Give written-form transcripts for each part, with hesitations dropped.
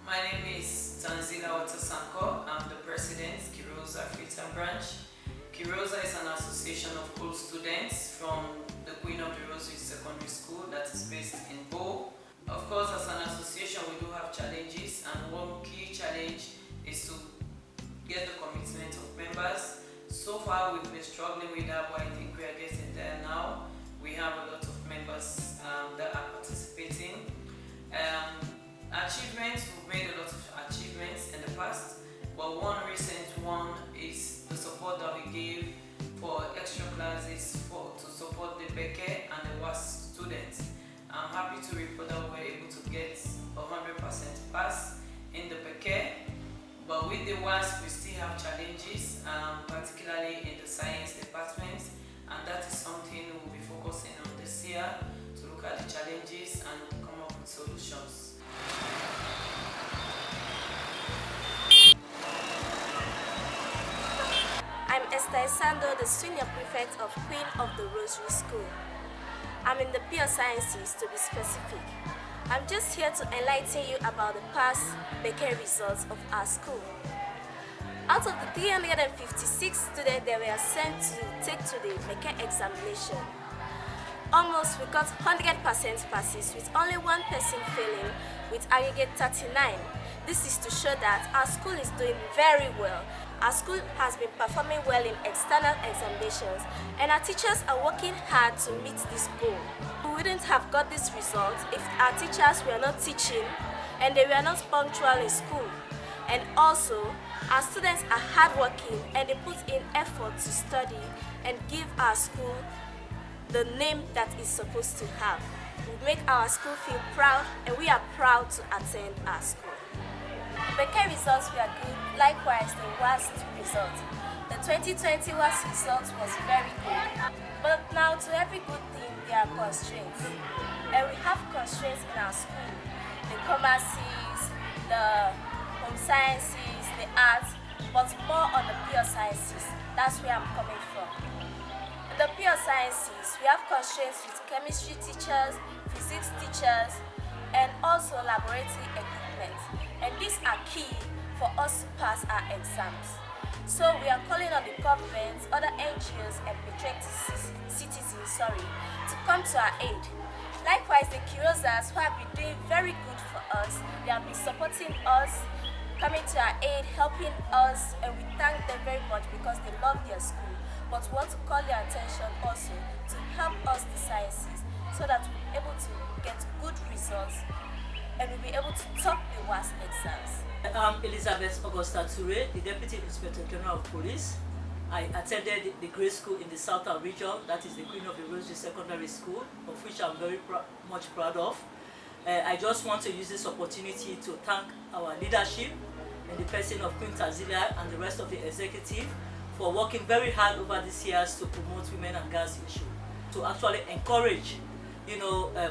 My name is I'm the president, Qurosa Freetown branch. Qurosa is an association of school students from the Queen of the Roses Secondary School that is based in Bo. Of course, as an association, we do have challenges, and one key challenge is to get the commitment of members. So far, we've been struggling with that, but I think we are getting there now. We have a lot of members that are participating. Achievements, we've made a lot of achievements in the past, but one recent one is the support that we gave for extra classes to support the Beke and the WAS students. I'm happy to report that we were able to get 100% pass in the Beke, but with the WAS we still have challenges, particularly in the science department, and that is something we'll be focusing on this year to look at the challenges and come up with solutions. I'm Esther Sando, the senior prefect of Queen of the Rosary School. I'm in the pure sciences, to be specific. I'm just here to enlighten you about the past Beke results of our school. Out of the 356 students that were sent to take to the Beke examination, almost we got 100% passes with only one person failing with aggregate 39. This is to show that our school is doing very well. Our school has been performing well in external examinations, and our teachers are working hard to meet this goal. We wouldn't have got this result if our teachers were not teaching and they were not punctual in school. And also, our students are hardworking and they put in effort to study and give our school the name that it's supposed to have. We make our school feel proud, and we are proud to attend our school. The Beke results were good, likewise the WAS result. The 2020 WAS result was very good. But now to every good thing there are constraints. And we have constraints in our school. The commerces, the home sciences, the arts, but more on the pure sciences. That's where I'm coming from. In the pure sciences, we have constraints with chemistry teachers, physics teachers, and also laboratory equipment. And these are key for us to pass our exams. So we are calling on the government, other NGOs, and patriotic citizens, to come to our aid. Likewise, the Quirosas, who have been doing very good for us, they have been supporting us, coming to our aid, helping us, and we thank them very much because they love their school. But we want to call their attention also to help us the sciences so that we're able to get good results and we'll be able to top the WAS exams. I'm Elizabeth Augusta Toure, the Deputy Inspector General of Police. I attended the grade school in the Southern region, that is the Queen of the Rosary Secondary School, of which I'm very much proud of. I just want to use this opportunity to thank our leadership in the person of Queen Tazilia and the rest of the executive for working very hard over these years to promote women and girls issue, to actually encourage,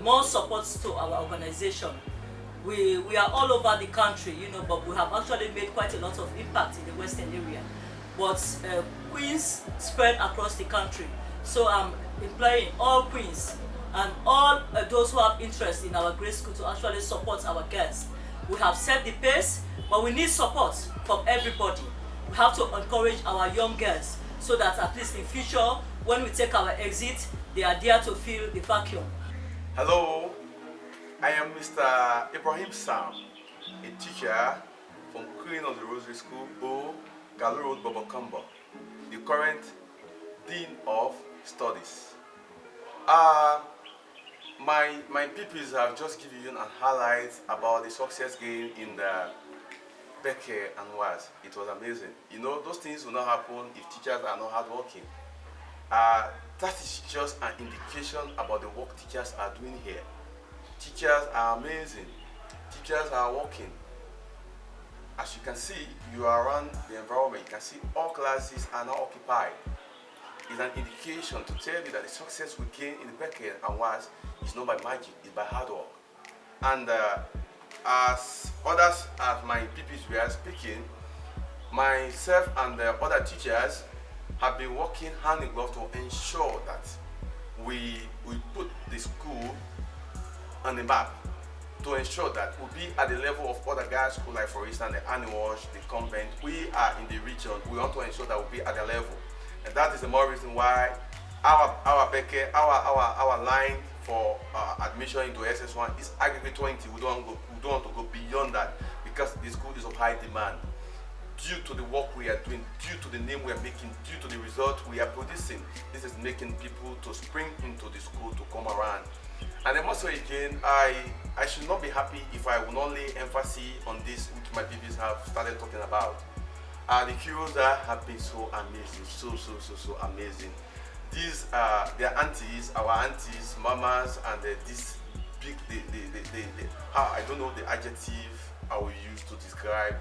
more support to our organization. We are all over the country, but we have actually made quite a lot of impact in the Western area. But Queens spread across the country. So I'm imploring all Queens and all those who have interest in our grade school to actually support our girls. We have set the pace, but we need support from everybody. We have to encourage our young girls so that at least in future, when we take our exit, they are there to fill the vacuum. Hello, I am Mr. Ibrahim Sam, a teacher from Queen of the Rosary School, Bo, Galo Road, Bobokamba, the current Dean of Studies. My PPs have just given you a highlight about the success gained in the Beke and WAS. It was amazing. Those things will not happen if teachers are not hardworking. That is just an indication about the work teachers are doing here. Teachers are amazing. Teachers are working. As you can see, you are around the environment. You can see all classes are now occupied. It's an indication to tell you that the success we gain in the Beke and WAS is not by magic, it's by hard work. And as others, as my PPs were speaking, myself and the other teachers have been working hand in glove to ensure that we put the school on the map. to ensure that we'll be at the level of other guys who, like for instance, the Aniwash, the convent. We are in the region. We want to ensure that we'll be at the level, and that is the more reason why our Beke, our line for admission into SS1 is aggregate 20. We don't want to go beyond that because the school is of high demand. Due to the work we are doing, due to the name we are making, due to the result we are producing, this is making people to spring into the school to come around. And then also again, I should not be happy if I will not lay emphasis on this, which my PPs have started talking about. The Qurosa have been so amazing, so amazing. These their aunties, our aunties, mamas, and this big, how I don't know the adjective I will use to describe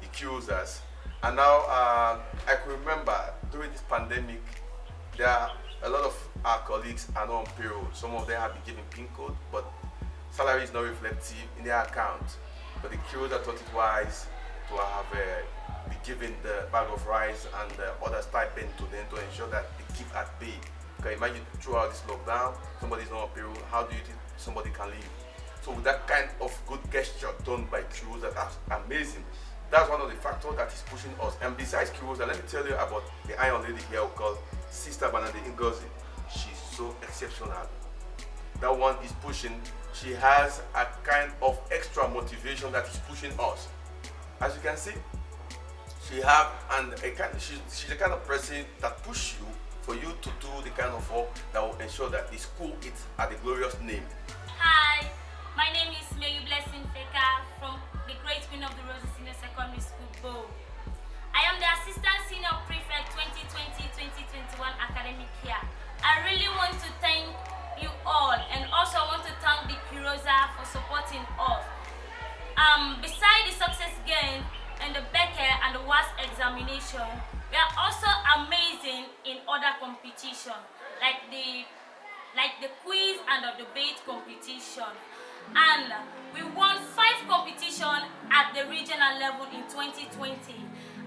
the Qurosas. And now I can remember during this pandemic, there are a lot of our colleagues are not on payroll. Some of them have been given PIN code, but salary is not reflective in their account. But the Qurosa thought it wise to have be given the bag of rice and other stipend to them to ensure that they keep at bay. Can you imagine throughout this lockdown, somebody's not on payroll, how do you think somebody can live? So with that kind of good gesture done by Qurosa, that's amazing. That's one of the factors that is pushing us. And besides Qurosa, let me tell you about the Iron Lady here we call Sister Bernadette Ngozi. She's so exceptional. That one is pushing. She has a kind of extra motivation that is pushing us. As you can see, she's the kind of person that pushes you for you to do the kind of work that will ensure that the school is at the glorious name. Hi, my name is Mary Blessing Feka from the Great Queen of the Roses Senior Secondary School, Bo. I am the Assistant Senior Prefect 2020-2021 academic year. I really want to thank you all, and also want to thank the Qurosa for supporting us. Besides the success gained in the Beke and the WAS examination, we are also amazing in other competition, like the quiz and the debate competition. And we won 5 competitions at the regional level in 2020.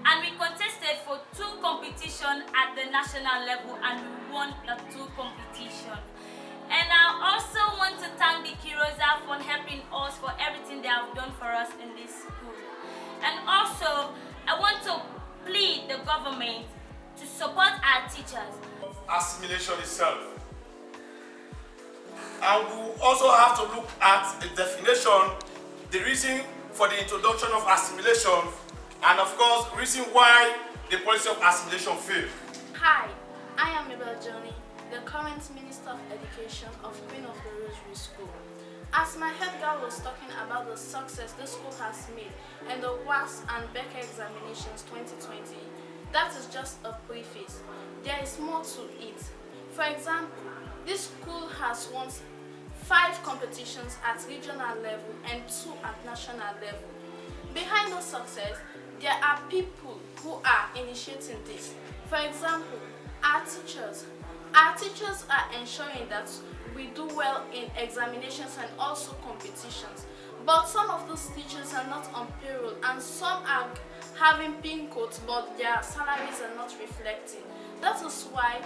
And we contested for 2 competitions at the national level, and we won the 2 competitions. And I also want to thank the Qurosa for helping us for everything they have done for us in this school. And also, I want to plead the government to support our teachers. Assimilation itself. And we also have to look at the definition, the reason for the introduction of assimilation, and of course, reason why the policy of assimilation failed. Hi, I am Mabel Johnny, the current Minister of Education of Queen of the Rosary School. As my head girl was talking about the success the school has made in the WAS and Beke examinations 2020, that is just a preface. There is more to it. For example, this school has won 5 competitions at regional level and 2 at national level. Behind the success, there are people who are initiating this. For example, our teachers. Our teachers are ensuring that we do well in examinations and also competitions. But some of those teachers are not on payroll, and some are having PIN codes, but their salaries are not reflecting. That is why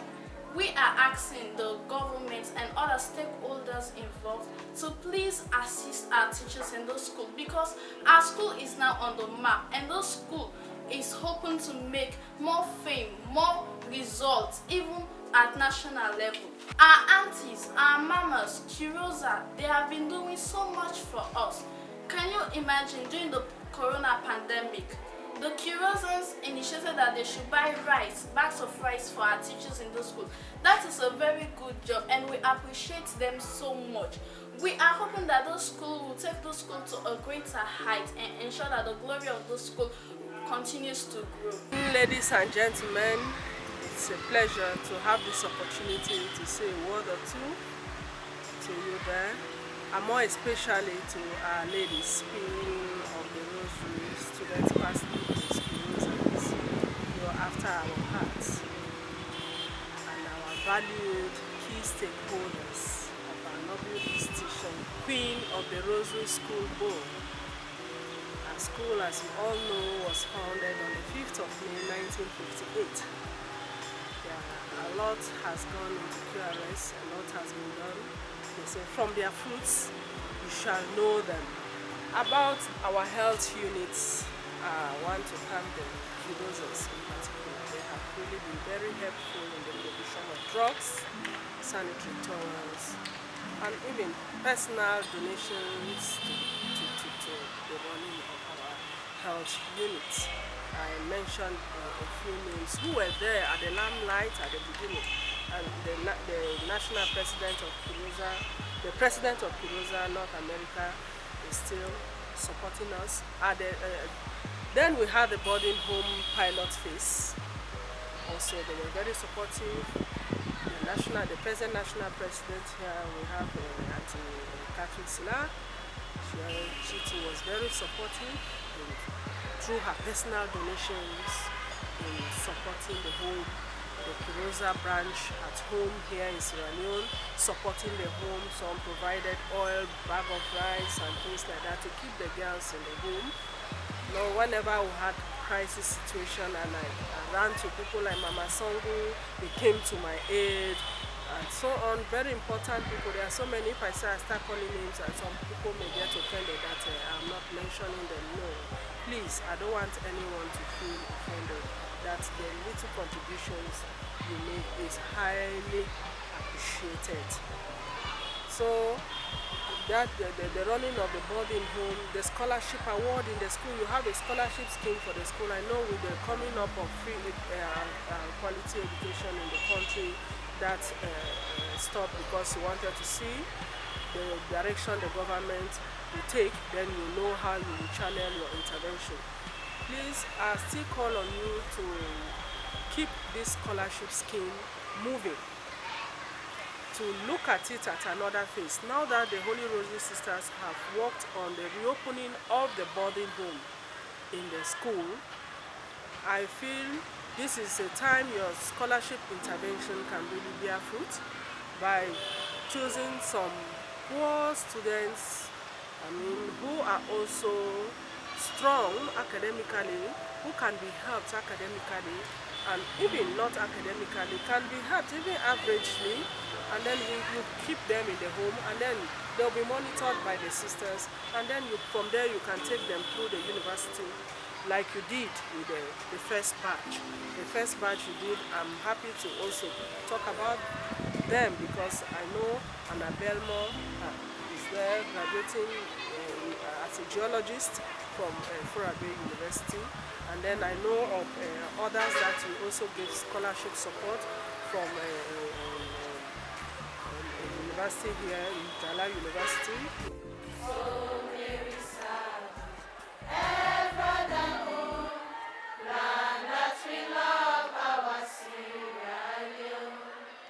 we are asking the government and other stakeholders involved to please assist our teachers in those schools, because our school is now on the map, and those school is hoping to make more fame, more results, even at national level. Our aunties, our mamas, Qurosa, they have been doing so much for us. Can you imagine during the corona pandemic, the Qurosans initiated that they should buy rice, bags of rice for our teachers in the school. That is a very good job, and we appreciate them so much. We are hoping that those schools will take the school to a greater height and ensure that the glory of the school continues to grow. Ladies and gentlemen, it's a pleasure to have this opportunity to say a word or two to you there, and more especially to our ladies, Queen of the Rosary, students, past leaders, Qurosans. You're after our hearts, and our valued key stakeholders of our noble institution, Queen of the Rosary School Board. Our school, as you all know, was founded on the 5th of May 1958. A lot has gone into QRS, a lot has been done. They say from their fruits you shall know them. About our health units, I want to thank the Qurosas in particular. They have really been very helpful in the provision of drugs, sanitary towels, and even personal donations to the running of our health units. I mentioned a few names who were there at the limelight at the beginning, and the national president of Qurosa, the president of Qurosa North America, is still supporting us. Then we had the boarding home pilot phase. Also, they were very supportive. The present national president here, we have Auntie Catherine Silla. She too was very supportive through her personal donations in supporting the Qurosa branch at home here in Sierra Leone, supporting the home. Some provided oil, bag of rice and things like that to keep the girls in the home. Now, whenever we had crisis situation and I ran to people like Mama Songu, they came to my aid and so on. Very important people. There are so many. If I say I start calling names, and some people may get offended that I'm not mentioning them. No, please, I don't want anyone to feel offended. That the little contributions you make is highly appreciated. So that the running of the boarding home, the scholarship award in the school, you have a scholarship scheme for the school. I know with the coming up of free quality education in the country, that stopped because you wanted to see the direction the government will take, then you know how you will channel your intervention. Please, I still call on you to keep this scholarship scheme moving, to look at it at another phase. Now that the Holy Rosary Sisters have worked on the reopening of the boarding home in the school, I feel this is a time your scholarship intervention can really bear fruit by choosing some poor students, who are also strong academically, who can be helped academically, and even not academically, can be helped even averagely, and then you keep them in the home, and then they'll be monitored by the sisters, and then from there you can take them through the university like you did with the first batch. The first batch you did, I'm happy to also talk about them because I know Anna Belmore is there graduating as a geologist from Furabe University, and then I know of others that will also give scholarship support from a university here in Jala University.